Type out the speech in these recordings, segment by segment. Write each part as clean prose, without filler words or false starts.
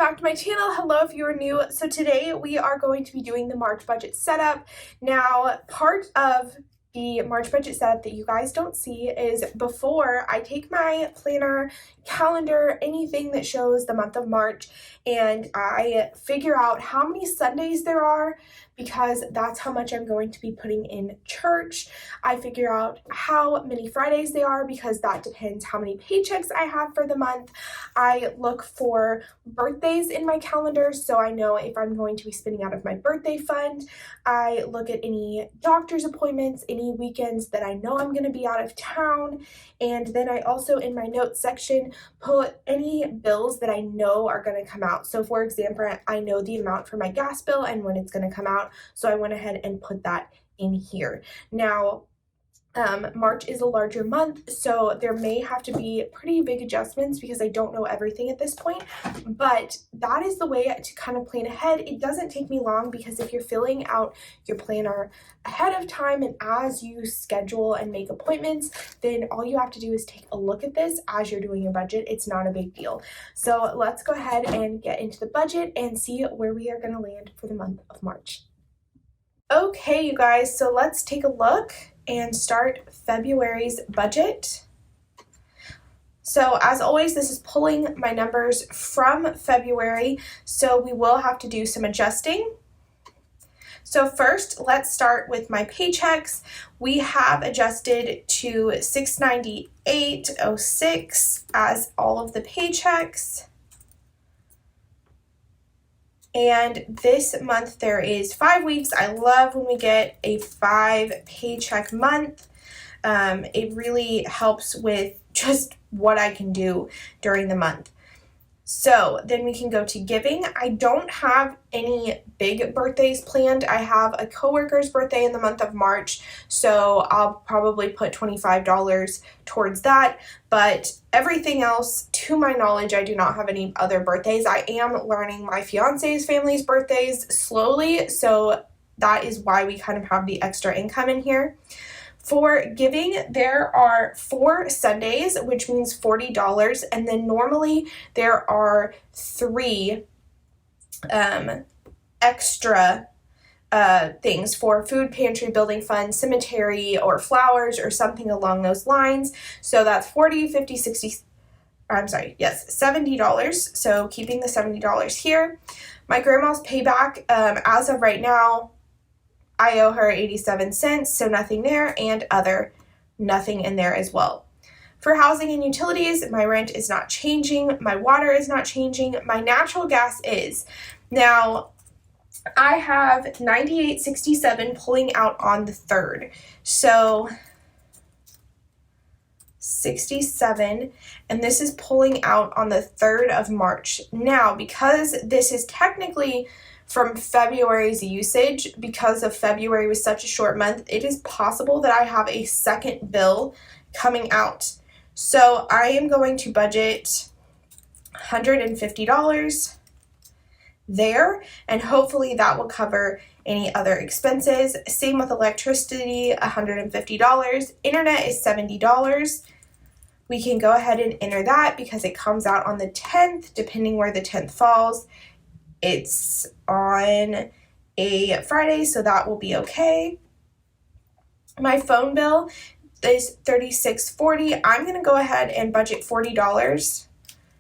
back to my channel. Hello if you are new. So today we are going to be doing the March budget setup. Now, part of the March budget setup that you guys don't see is before I take my planner, calendar, anything that shows the month of March, and I figure out how many Sundays there are because that's how much I'm going to be putting in church. I figure out how many Fridays they are because that depends how many paychecks I have for the month. I look for birthdays in my calendar so I know if I'm going to be spending out of my birthday fund. I look at any doctor's appointments, any weekends that I know I'm going to be out of town, and then I also in my notes section put any bills that I know are going to come out. So for example, I know the amount for my gas bill and when it's going to come out, so I went ahead and put that in here. Now, March is a larger month, so there may have to be pretty big adjustments because I don't know everything at this point, but that is the way to kind of plan ahead. It doesn't take me long because if you're filling out your planner ahead of time and as you schedule and make appointments, then all you have to do is take a look at this as you're doing your budget. It's not a big deal. So let's go ahead and get into the budget and see where we are going to land for the month of March. Okay, you guys, so let's take a look and start February's budget. So as always, this is pulling my numbers from February, so we will have to do some adjusting. So first, let's start with my paychecks. We have adjusted to $698.06 as all of the paychecks. And this month there is 5 weeks. I love when we get a 5 paycheck month. It really helps with just what I can do during the month. So then we can go to giving. I don't have any big birthdays planned. I have a coworker's birthday in the month of March, so I'll probably put $25 towards that. But everything else, to my knowledge, I do not have any other birthdays. I am learning my fiance's family's birthdays slowly, so that is why we kind of have the extra income in here. For giving, there are 4 Sundays, which means $40, and then normally there are 3 extra things for food pantry, building fund, cemetery, or flowers, or something along those lines. So that's $40, $50, $60, $70. So keeping the $70 here. My grandma's payback, as of right now, I owe her 87 cents, so nothing there, and other, nothing in there as well. For housing and utilities, my rent is not changing, my water is not changing, my natural gas is. Now, I have $98.67 pulling out on the 3rd, so 67, and this is pulling out on the 3rd of March. Now, because this is technically from February's usage, because of February was such a short month, it is possible that I have a second bill coming out. So I am going to budget $150 there, and hopefully that will cover any other expenses. Same with electricity, $150. Internet is $70. We can go ahead and enter that because it comes out on the 10th, depending where the 10th falls. It's on a Friday, so that will be okay. My phone bill is $36.40. I'm going to go ahead and budget $40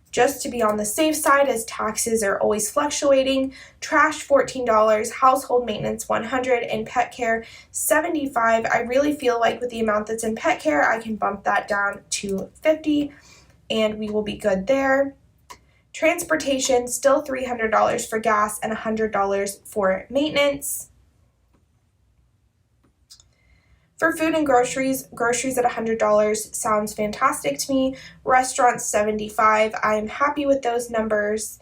just to be on the safe side as taxes are always fluctuating. Trash, $14. Household maintenance, $100. And pet care, $75. I really feel like with the amount that's in pet care, I can bump that down to $50, and we will be good there. Transportation, still $300 for gas and $100 for maintenance. For food and groceries at $100 sounds fantastic to me. Restaurants, $75. I'm happy with those numbers.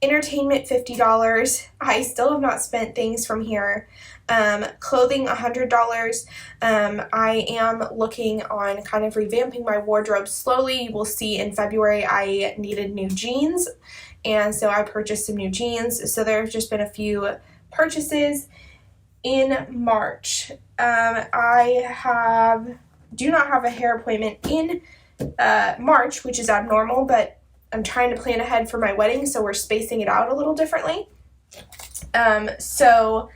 Entertainment, $50. I still have not spent things from here. Clothing, $100. I am looking on kind of revamping my wardrobe slowly. You will see in February I needed new jeans, and so I purchased some new jeans. So there have just been a few purchases. In March, I do not have a hair appointment in March, which is abnormal, but I'm trying to plan ahead for my wedding, so we're spacing it out a little differently. So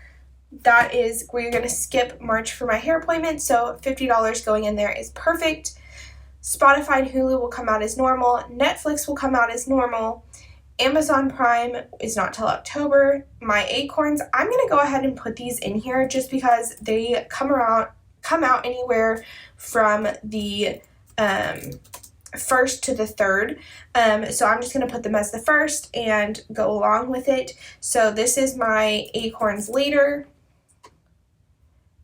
that is, we're going to skip March for my hair appointment, so $50 going in there is perfect. Spotify and Hulu will come out as normal. Netflix will come out as normal. Amazon Prime is not till October. My Acorns, I'm going to go ahead and put these in here just because they come out anywhere from the 1st to the 3rd. So I'm just going to put them as the 1st and go along with it. So this is my Acorns later.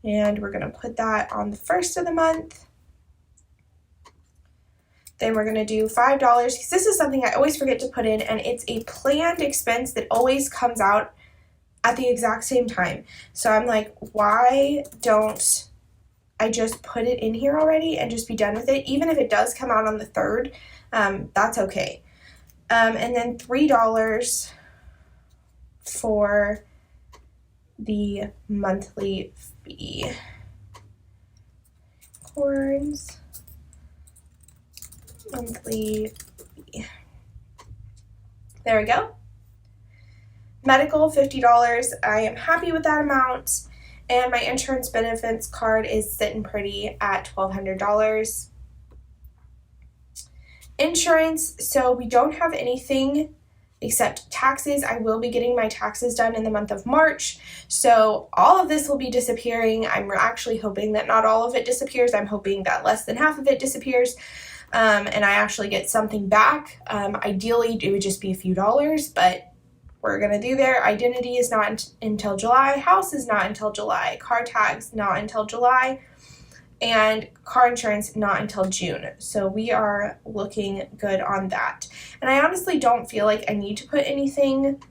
And we're going to put that on the 1st of the month. Then we're going to do $5 because this is something I always forget to put in, and it's a planned expense that always comes out at the exact same time. So I'm like, why don't I just put it in here already and just be done with it? Even if it does come out on the 3rd, that's okay. And then $3 for the monthly fee. Corns. Monthly fee. There we go. Medical, $50. I am happy with that amount. And my insurance benefits card is sitting pretty at $1,200. Insurance, so we don't have anything except taxes. I will be getting my taxes done in the month of March. So all of this will be disappearing. I'm actually hoping that not all of it disappears. I'm hoping that less than half of it disappears. And I actually get something back. Ideally, it would just be a few dollars, but we're going to do there. Identity is not until July. House is not until July. Car tags not until July. And car insurance not until June. So we are looking good on that. And I honestly don't feel like I need to put anything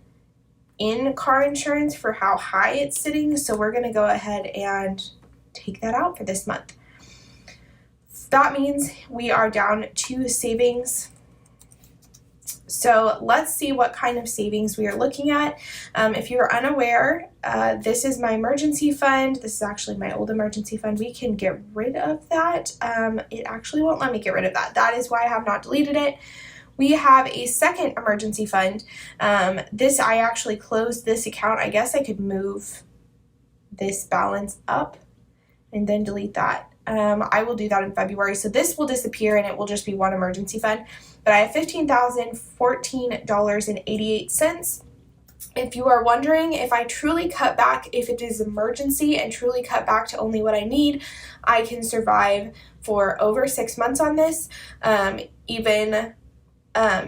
in car insurance for how high it's sitting. So we're going to go ahead and take that out for this month. That means we are down to savings. So let's see what kind of savings we are looking at. If you're unaware, this is my emergency fund. This is actually my old emergency fund. We can get rid of that. It actually won't let me get rid of that. That is why I have not deleted it. We have a second emergency fund. I actually closed this account. I guess I could move this balance up and then delete that. I will do that in February. So this will disappear and it will just be one emergency fund. But I have $15,014.88. If you are wondering if I truly cut back, if it is emergency and truly cut back to only what I need, I can survive for over 6 months on this. Even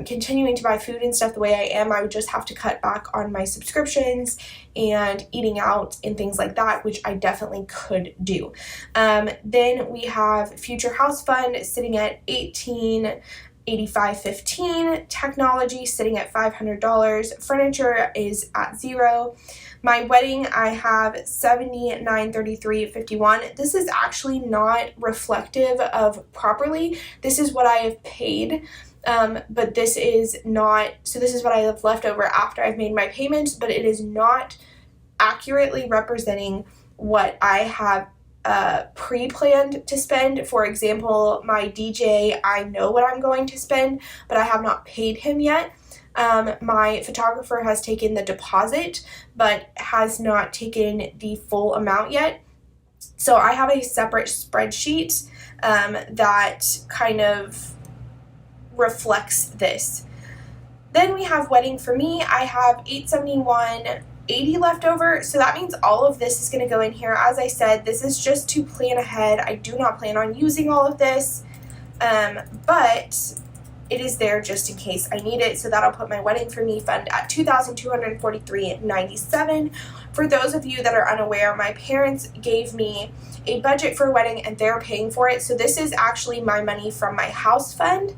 continuing to buy food and stuff the way I am, I would just have to cut back on my subscriptions and eating out and things like that, which I definitely could do. Then we have Future House Fund sitting at $1885.15, technology sitting at $500, furniture is at $0. My wedding, I have $79.33.51. This is actually not reflective of properly. This is what I have paid. But this is not, so this is what I have left over after I've made my payments, but it is not accurately representing what I have pre-planned to spend. For example, my DJ, I know what I'm going to spend, but I have not paid him yet. My photographer has taken the deposit, but has not taken the full amount yet. So I have a separate spreadsheet that kind of reflects this. Then we have wedding for me. I have $871.80 left over, so that means all of this is going to go in here. As I said, this is just to plan ahead. I do not plan on using all of this, but it is there just in case I need it. So that'll put my wedding for me fund at $2,243.97. For those of you that are unaware, my parents gave me a budget for a wedding and they're paying for it. So this is actually my money from my house fund.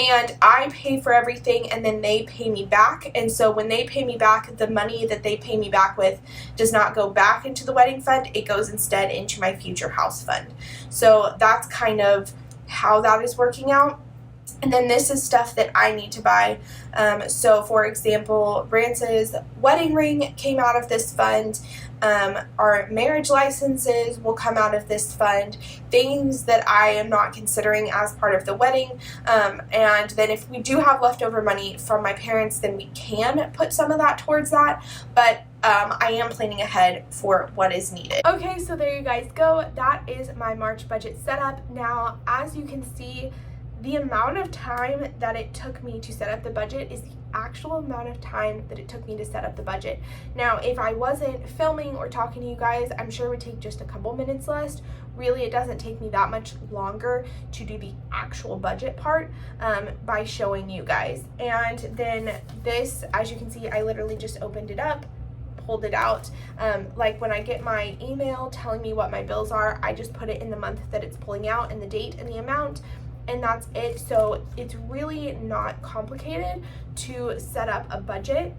And I pay for everything and then they pay me back. And so when they pay me back, the money that they pay me back with does not go back into the wedding fund. It goes instead into my future house fund. So that's kind of how that is working out. And then this is stuff that I need to buy. So for example, Brance's wedding ring came out of this fund. Our marriage licenses will come out of this fund, things that I am not considering as part of the wedding. And then if we do have leftover money from my parents, then we can put some of that towards that. But I am planning ahead for what is needed. Okay, so there you guys go. That is my March budget setup. Now, as you can see, the amount of time that it took me to set up the budget is the actual amount of time that it took me to set up the budget. Now, if I wasn't filming or talking to you guys, I'm sure it would take just a couple minutes less. Really, it doesn't take me that much longer to do the actual budget part by showing you guys. And then this, as you can see, I literally just opened it up, pulled it out. Like when I get my email telling me what my bills are, I just put it in the month that it's pulling out and the date and the amount, and that's it. So it's really not complicated to set up a budget.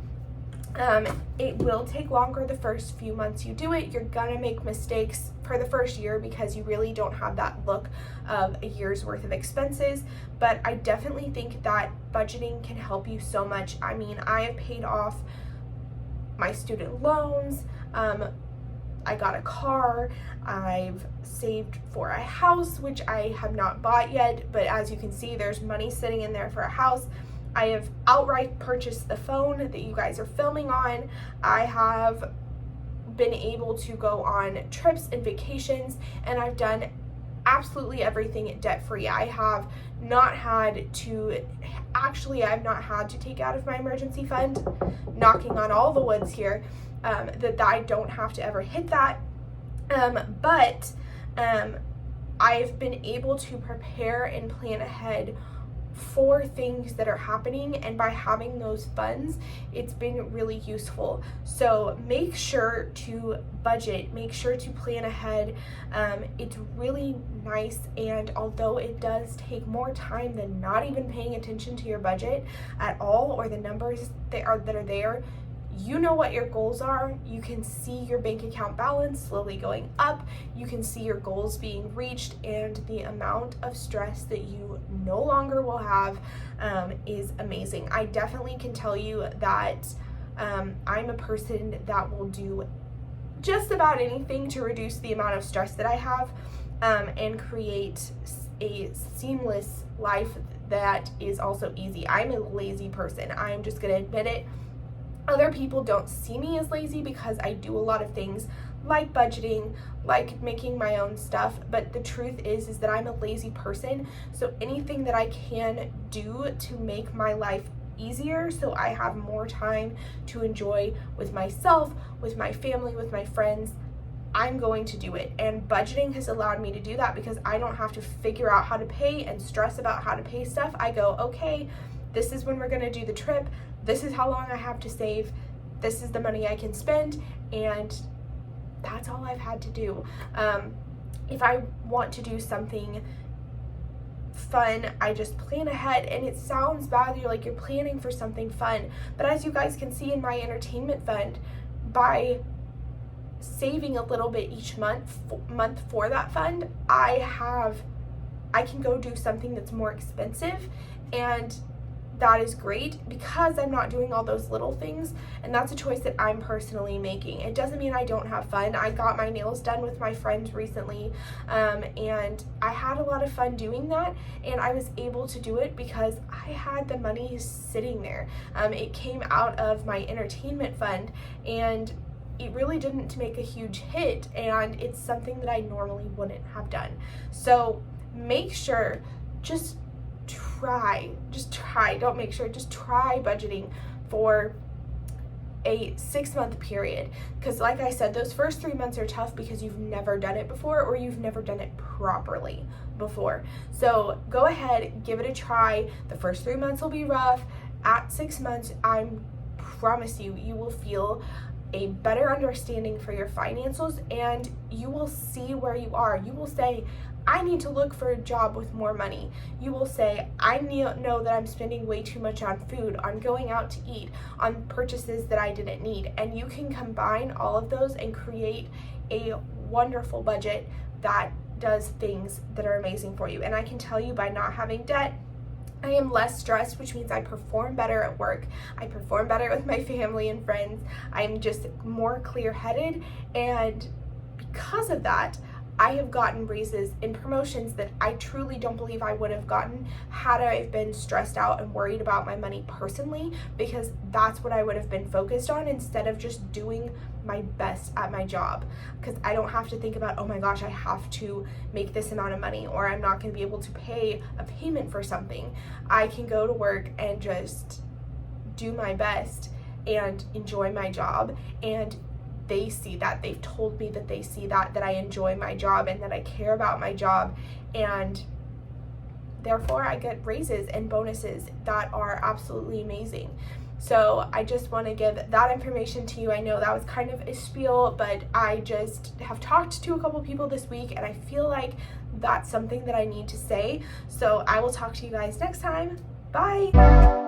It will take longer the first few months you do it. You're gonna make mistakes for the first year because you really don't have that look of a year's worth of expenses, but I definitely think that budgeting can help you so much. I mean, I have paid off my student loans, I got a car, I've saved for a house, which I have not bought yet, but as you can see, there's money sitting in there for a house. I have outright purchased the phone that you guys are filming on. I have been able to go on trips and vacations, and I've done absolutely everything debt-free. I have not had to, I've not had to take out of my emergency fund, knocking on all the woods here, that I don't have to ever hit that, but I've been able to prepare and plan ahead for things that are happening, and by having those funds, it's been really useful. So make sure to budget, make sure to plan ahead. It's really nice, and although it does take more time than not even paying attention to your budget at all, or the numbers that are there, you know what your goals are. You can see your bank account balance slowly going up. You can see your goals being reached, and the amount of stress that you no longer will have is amazing. I definitely can tell you that I'm a person that will do just about anything to reduce the amount of stress that I have and create a seamless life that is also easy. I'm a lazy person. I'm just gonna admit it. Other people don't see me as lazy because I do a lot of things like budgeting, like making my own stuff, but the truth is that I'm a lazy person. So anything that I can do to make my life easier so I have more time to enjoy with myself, with my family, with my friends, I'm going to do it. And budgeting has allowed me to do that because I don't have to figure out how to pay and stress about how to pay stuff. I go, okay, this is when we're gonna do the trip. This is how long I have to save. This is the money I can spend, and that's all I've had to do. If I want to do something fun, I just plan ahead, and it sounds bad. You're like, you're planning for something fun, but as you guys can see in my entertainment fund, by saving a little bit each month for that fund, I can go do something that's more expensive, and that is great because I'm not doing all those little things, and that's a choice that I'm personally making. It doesn't mean I don't have fun. I got my nails done with my friends recently, and I had a lot of fun doing that, and I was able to do it because I had the money sitting there. It came out of my entertainment fund, and it really didn't make a huge hit, and it's something that I normally wouldn't have done. So make sure, just try budgeting for a 6-month period, because like I said, those first 3 months are tough because you've never done it before, or you've never done it properly before. So go ahead, give it a try. The first 3 months will be rough. At 6 months, I promise you, you will feel a better understanding for your financials, and you will see where you are. You will say, I need to look for a job with more money. You will say, I know that I'm spending way too much on food, on going out to eat, on purchases that I didn't need. And you can combine all of those and create a wonderful budget that does things that are amazing for you. And I can tell you, by not having debt, I am less stressed, which means I perform better at work. I perform better with my family and friends. I'm just more clear-headed, and because of that, I have gotten raises and promotions that I truly don't believe I would have gotten had I been stressed out and worried about my money personally, because that's what I would have been focused on instead of just doing my best at my job. Because I don't have to think about, oh my gosh, I have to make this amount of money, or I'm not going to be able to pay a payment for something. I can go to work and just do my best and enjoy my job, and they see that. They've told me that they see that I enjoy my job and that I care about my job, and therefore I get raises and bonuses that are absolutely amazing. So I just want to give that information to you. I know that was kind of a spiel, but I just have talked to a couple people this week, and I feel like that's something that I need to say. So I will talk to you guys next time. Bye!